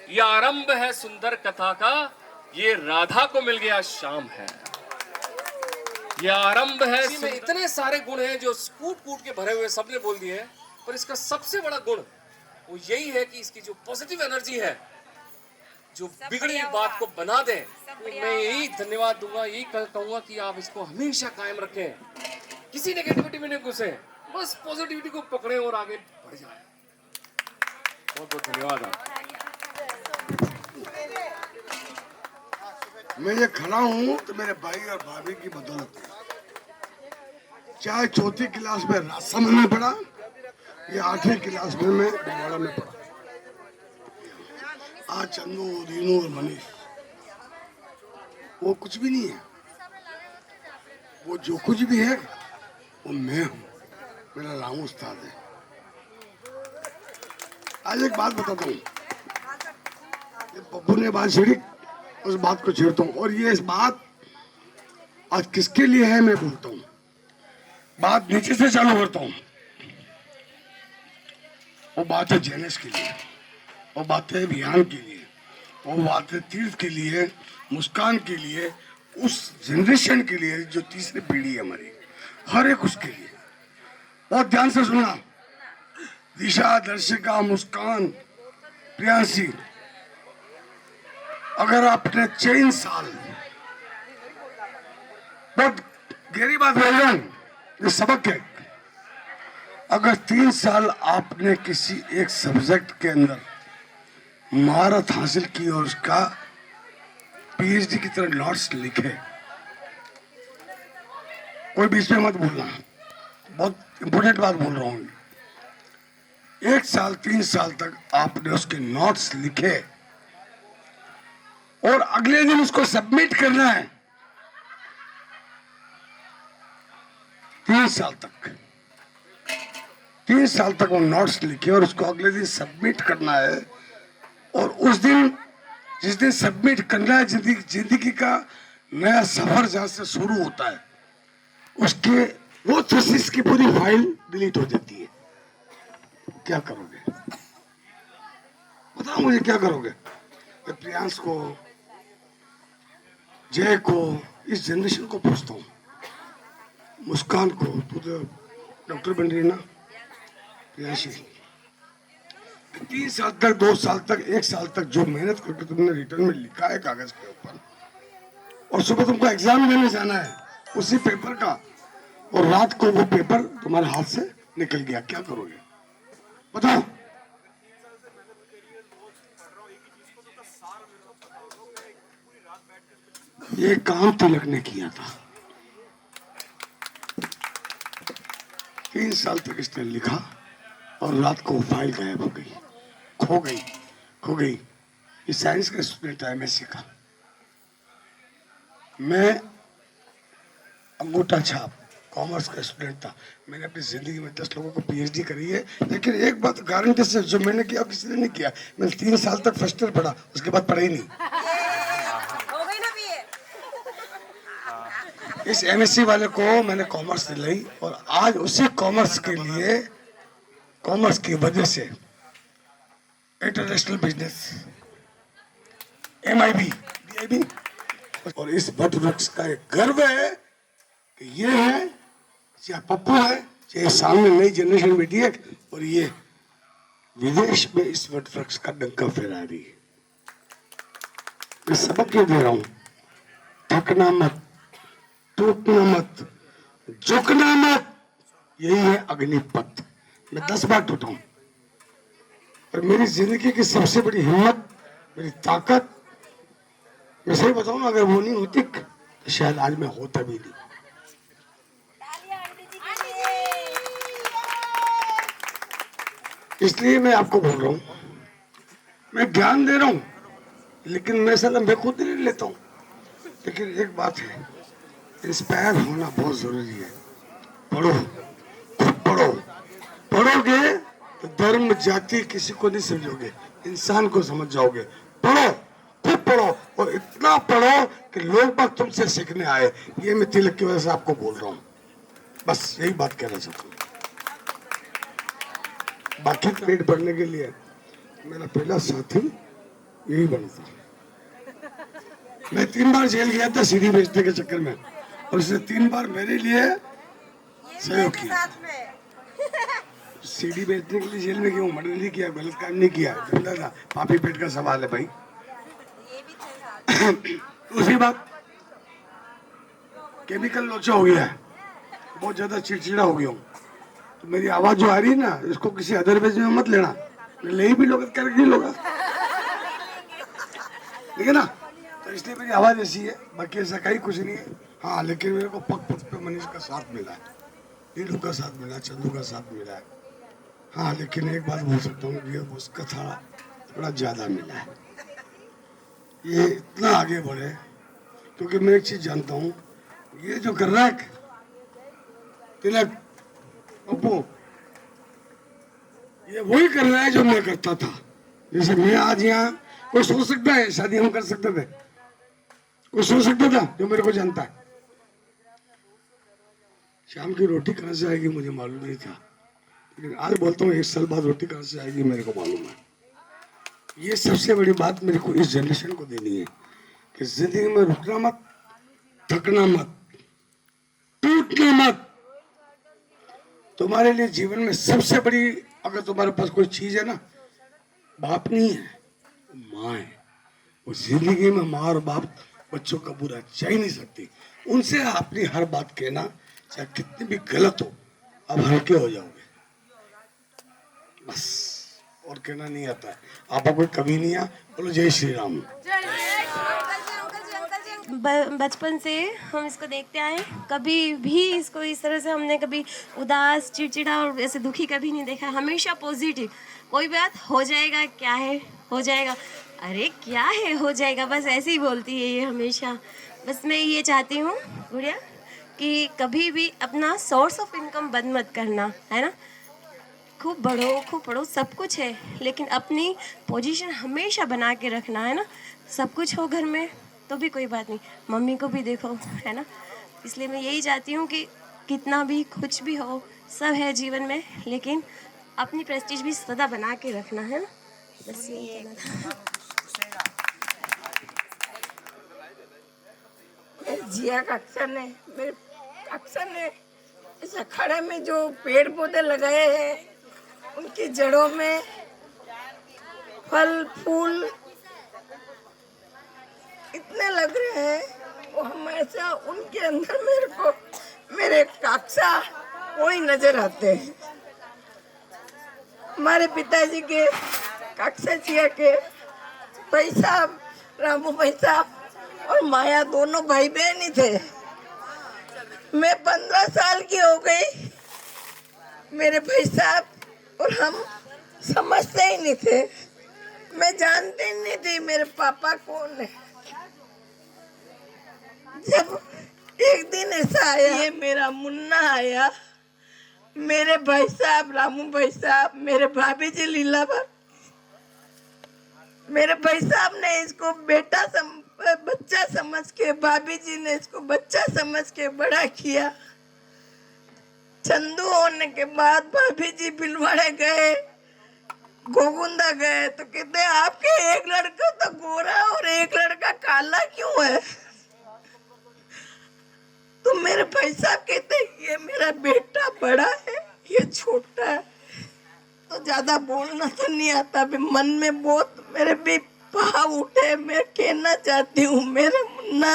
ये आरंभ है सुंदर कथा का, ये राधा को मिल गया शाम है। ये आरंभ है। इसमें इतने सारे गुण हैं जो कूट कूट के भरे हुए सबने बोल दिए हैं, पर इसका सबसे बड़ा गुण वो यही है कि इसकी जो पॉजिटिव एनर्जी है, जो बिगड़ी बात को बना दे। तो मैं यही धन्यवाद दूंगा, यही कहूंगा कि आप इसको हमेशा कायम रखें, किसी नेगेटिविटी में नहीं घुसे, बस पॉजिटिविटी को पकड़े और आगे बढ़ जाए। बहुत बहुत धन्यवाद आप। मैं ये खड़ा हूँ तो मेरे भाई और भाभी की बदौलत है। चाहे 4थी क्लास में राजसमंद में पढ़ा या 8वीं क्लास में मैं बिलवाड़ा में पढ़ा। आज चंदू, रीनू और मनीष वो कुछ भी नहीं है। वो जो कुछ भी है वो मैं हूँ, मेरा रामू उस्ताद है। आज एक बात बताता हूँ, पप्पू ने बात छेड़ी, उस बात को छेड़ता हूँ। और ये इस बात आज किसके लिए है मैं बोलता हूँ। बात नीचे से चालू करता हूँ। वो बात है जेनेस के लिए, वो बात है अभियान के लिए, वो बात है तीर्थ के लिए, मुस्कान के लिए, उस जनरेशन के लिए जो तीसरी पीढ़ी है हमारी। हर एक उसके लिए। बहुत ध्यान से सुनना, दिशा, दर्शिका, मुस्कान, प्रियांशी, अगर आपने 3 साल, बहुत गहरी बात बोल रहा हूं, ये सबक है, अगर 3 साल आपने किसी एक सब्जेक्ट के अंदर महारत हासिल की और उसका पीएचडी की तरह नोट्स लिखे, कोई बीच में मत बोलना, बहुत इंपोर्टेंट बात बोल रहा हूं। 1 साल 3 साल तक आपने उसके नोट्स लिखे और अगले दिन उसको सबमिट करना है। 3 साल तक 3 साल तक वो नोट्स लिखे और उसको अगले दिन सबमिट करना है। और उस दिन, जिस दिन सबमिट करना है, जिंदगी का नया सफर जहां से शुरू होता है, उसके वो थीसिस की पूरी फाइल डिलीट हो जाती है। क्या करोगे? बताओ मुझे, क्या करोगे? प्रियांश को, जय को, इस जनरेशन को पूछता हूँ, मुस्कान को, तू तो डॉक्टर बन रही है ना प्रियांशी, 3 साल तक, 2 साल तक, 1 साल तक जो मेहनत करके तुमने रिटर्न में लिखा है कागज के ऊपर, और सुबह तुमको एग्जाम देने जाना है उसी पेपर का, और रात को वो पेपर तुम्हारे हाथ से निकल गया, क्या करोगे? बताओ। ये काम तिलक ने किया था। 3 साल तक इसने लिखा और रात को फाइल गायब हो गई, खो गई। ये साइंस का स्टूडेंट है, एमएससी का। मैं अंगूठा छाप कॉमर्स का स्टूडेंट था। मैंने अपनी जिंदगी में 10 लोगों को पीएचडी करी है, लेकिन एक बात गारंटी से, जो मैंने किया किसी ने नहीं किया। मैंने 3 साल तक फर्स्ट ईयर पढ़ा, उसके बाद पढ़ा ही नहीं। इस एमएससी वाले को मैंने कॉमर्स दिलाई और आज उसी कॉमर्स के लिए, कॉमर्स की वजह से इंटरनेशनल बिजनेस, MIB, DIB, और इस वट वृक्ष का एक गर्व है कि ये है, चाहे पप्पू है, चाहे सामने नई जनरेशन बैठी है, और ये विदेश में इस वट वृक्ष का डंका फहरा रही है। मैं सबक क्यों दे रहा हूं? थकना मत, टूटना मत, झुकना मत, यही है अग्निपथ। मैं 10 बार टूटा हूं, और मेरी जिंदगी की सबसे बड़ी हिम्मत, मेरी ताकत, मैं सही बताऊं ना, अगर वो नहीं होती तो शायद आज मैं होता भी नहीं। इसलिए मैं आपको बोल रहा हूं, मैं ज्ञान दे रहा हूं, लेकिन मैं खुद नहीं लेता हूं। लेकिन एक बात है, इंस्पायर होना बहुत जरूरी है। पढ़ो, खुद पढ़ो, पढ़ोगे तो धर्म जाति किसी को नहीं समझोगे, इंसान को समझ जाओगे। पढ़ो, खुद पढ़ो, और इतना पढ़ो कि लोग बाग तुमसे सीखने आए। ये मैं तिलक की वजह से आपको बोल रहा हूँ, बस यही बात कहना चाहता हूँ। बाकी पेट भरने के लिए मेरा पहला साथी यही बना था। मैं 3 बार जेल गया था सीडी बेचने के चक्कर में, और उसने 3 बार मेरे लिए सहयोग किया। सीडी बेचने के लिए जेल में क्यों? मर्डर नहीं किया, गलत काम नहीं किया, धंधा था, पापी पेट का सवाल है भाई। दूसरी बात, केमिकल लोचा हो गया है, बहुत ज्यादा चिड़चिड़ा हो गया हूँ, तो मेरी आवाज जो आ रही है ना, इसको किसी अदरवाइज में मत लेना, मैं ले भी लोग कर नहीं लोगा, ठीक है ना? तो इसलिए मेरी आवाज ऐसी है, बाकी ऐसा कहीं कुछ नहीं है। हाँ, लेकिन मेरे को पग पग पे मनीष का साथ मिला है, नीलू का साथ मिला, चंदू का साथ मिला है। हाँ, लेकिन एक बात बोल सकता हूँ, ये उसका थोड़ा ज्यादा मिला है। ये इतना आगे बढ़े, क्योंकि मैं एक चीज जानता हूँ, ये जो कर रहा है तिलक, पप्पू, ये वही कर रहा है जो मैं करता था। जैसे मैं आज यहाँ, कोई सोच सकता है शादी हम कर सकते थे? कोई सोच सकता था जो मेरे को जानता है? शाम की रोटी कहाँ से आएगी मुझे मालूम नहीं था, लेकिन आज बोलता हूँ 1 साल बाद रोटी कहाँ से आएगी मेरे को मालूम है। ये सबसे बड़ी बात मेरे को इस जनरेशन को देनी है कि जिंदगी में रुकना मत, थकना मत, टूटना मत, तुम्हारे लिए जीवन में सबसे बड़ी, अगर तुम्हारे पास कोई चीज है ना, बाप नहीं है, माँ है। वो जिंदगी में माँ और बाप बच्चों का बुरा चाह ही नहीं सकती। उनसे अपनी हर बात कहना, चाहे कितनी भी गलत हो, आप हल्के हो जाओगे, बस। और कहना नहीं आता है। आपका कोई कभी नहीं आ, बोलो जय श्री राम। बचपन से हम इसको देखते आए, कभी भी इसको इस तरह से हमने कभी उदास, चिड़चिड़ा और ऐसे दुखी कभी नहीं देखा। हमेशा पॉजिटिव, कोई बात हो जाएगा, क्या है हो जाएगा, अरे क्या है हो जाएगा, बस ऐसे ही बोलती है ये हमेशा। बस मैं ये चाहती हूँ गुड़िया कि कभी भी अपना सोर्स ऑफ इनकम बंद मत करना, है ना। खूब पढ़ो सब कुछ है, लेकिन अपनी पोजीशन हमेशा बना के रखना, है ना। सब कुछ हो घर में तो भी कोई बात नहीं, मम्मी को भी देखो, है ना। इसलिए मैं यही चाहती हूँ कि कितना भी कुछ भी हो, सब है जीवन में, लेकिन अपनी प्रेस्टीज भी सदा बना के रखना, है ना। बस यही कहना था। जिया का अक्सर ने इस अखाड़े में जो पेड़ पौधे लगाए हैं, उनकी जड़ों में फल फूल इतने लग रहे हैं, वो हमेशा उनके अंदर मेरे काक्षा कोई नजर आते हैं। हमारे पिताजी के काक्षा जिया के भाई साहब, रामू भाई साहब और माया दोनों भाई बहन ही थे। मैं 15 साल की हो गई, मेरे भाई साहब और हम समझते ही नहीं थे, मैं जानती ही नहीं थी मेरे पापा कौन है। जब एक दिन ऐसा आया, ये मेरा मुन्ना आया, मेरे भाई साहब, रामू भाई साहब, मेरे भाभी जी लीला भाभी, मेरे भाई साहब ने इसको बच्चा समझ के, भाभी जी ने इसको बच्चा समझ के बड़ा किया। चंदू होने के बाद भाभी जी भिलवाड़े गए, गोगुंदा गए, तो कहते आपके एक लड़का तो गोरा और एक लड़का काला क्यों है। तो मेरे भाई साहब कहते ये मेरा बेटा बड़ा है, ये छोटा है। तो ज्यादा बोलना तो नहीं आता, भी मन में बहुत मेरे भी भाव उठे। मैं कहना चाहती हूँ, मेरे मुन्ना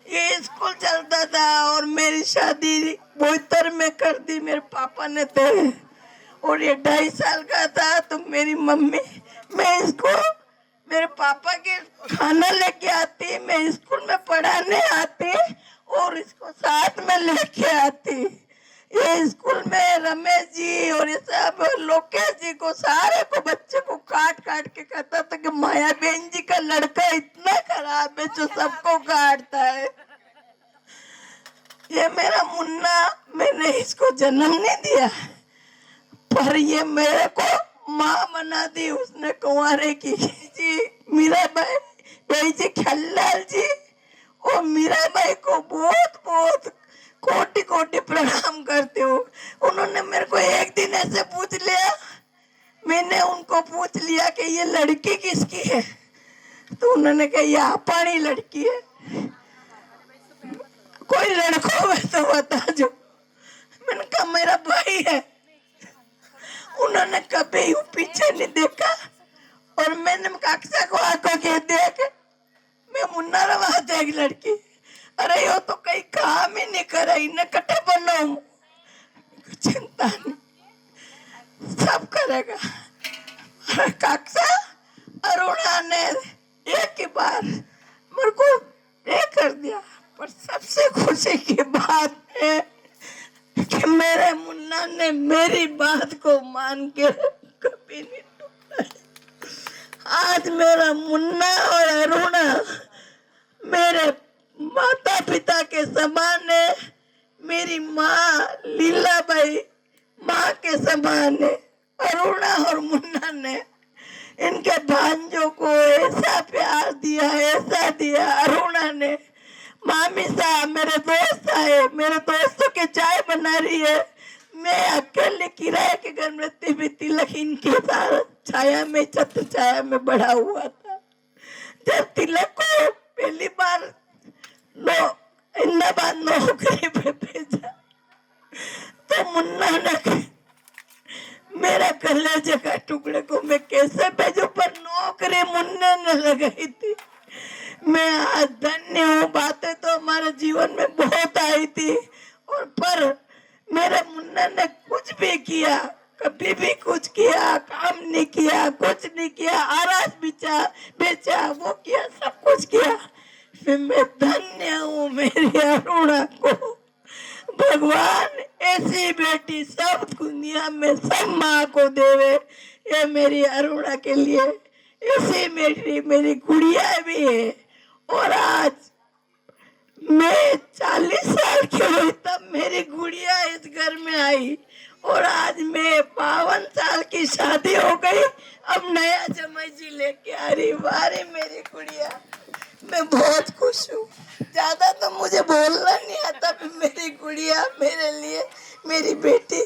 ये स्कूल चलता था और मेरी शादी बोईतर में कर दी मेरे पापा ने थे, और ये 2.5 साल का था तो मेरी मम्मी, मैं इसको मेरे पापा के खाना लेके आती, मैं स्कूल में पढ़ाने आती और इसको साथ में लेके आती। ये स्कूल में रमेश जी और ये सब लोकेश जी को, सारे को, बच्चे को काट के कहता था कि माया बहन जी का लड़का इतना खराब है जो सबको काटता है। ये मेरा मुन्ना, मैंने इसको जन्म नहीं दिया, पर ये मेरे को माँ बना दी उसने कुंवारे की। जी मीरा भाई जी, खल्लाल जी और मीरा भाई को बहुत बहुत कोटि प्रणाम करती हूँ। उन्होंने मेरे को एक दिन ऐसे पूछ लिया, मैंने उनको पूछ लिया कि ये लड़की किसकी है, तो उन्होंने कहा ये आपानी लड़की है। कोई लड़कों में तो बता जो। मैंने कहा मेरा भाई है। उन्होंने कभी पीछे नहीं देखा और मैंने कक्षा को आकर के देख, मैं मुन्ना रवा एक लड़की, अरे यो तो कहीं काम ही नहीं करे, इन्हें कटे बनाऊं, चिंता नहीं, सब करेगा। कक्षा अरुणा ने एक ही बार मेरे को ये कर दिया, पर सबसे खुशी की बात है कि मेरे मुन्ना ने मेरी बात को मान के कभी नहीं टूटा। आज मेरा मुन्ना और अरुणा मेरे माता पिता के समान है, मेरी माँ लीलाबाई माँ के समान है। अरुणा और मुन्ना ने इनके भांजों को ऐसा प्यार दिया, ऐसा दिया। अरुणा ने, मामी साहब मेरे दोस्त आए, मेरे दोस्तों के चाय बना रही है, मैं अकेले किराए के घर में रहती भी तिलक इनके साथ छाया में, छत्र छाया में बड़ा हुआ था। जब तिलक को पहली बार इन्नाबाद नौकरी पे भेजा तो मुन्ना ने मेरा कलेजे का टुकड़े को मैं कैसे भेजूं, पर नौकरी मुन्ने ने लगाई थी। मैं आज धन्य हूँ। बातें तो हमारे जीवन में बहुत आई थी, और पर मेरे मुन्ना ने कुछ भी किया, कभी भी कुछ किया, काम नहीं किया, कुछ नहीं किया, अनाज बेचा, वो किया, सब कुछ किया। फिर मैं धन्य हूँ मेरी अरुणा को। भगवान ऐसी बेटी सब दुनिया में सब माँ को देवे, ये मेरी अरुणा के लिए ऐसी मेरी गुड़िया भी है। और आज मैं 40 साल की हुई तब मेरी गुड़िया इस घर में आई, और आज मैं 52 साल की शादी हो गई, अब नया जमाई जी लेके आ रही। वारे मेरी गुड़िया, मैं बहुत खुश हूँ। ज्यादा तो मुझे बोलना नहीं आता, मेरी गुड़िया मेरे लिए मेरी बेटी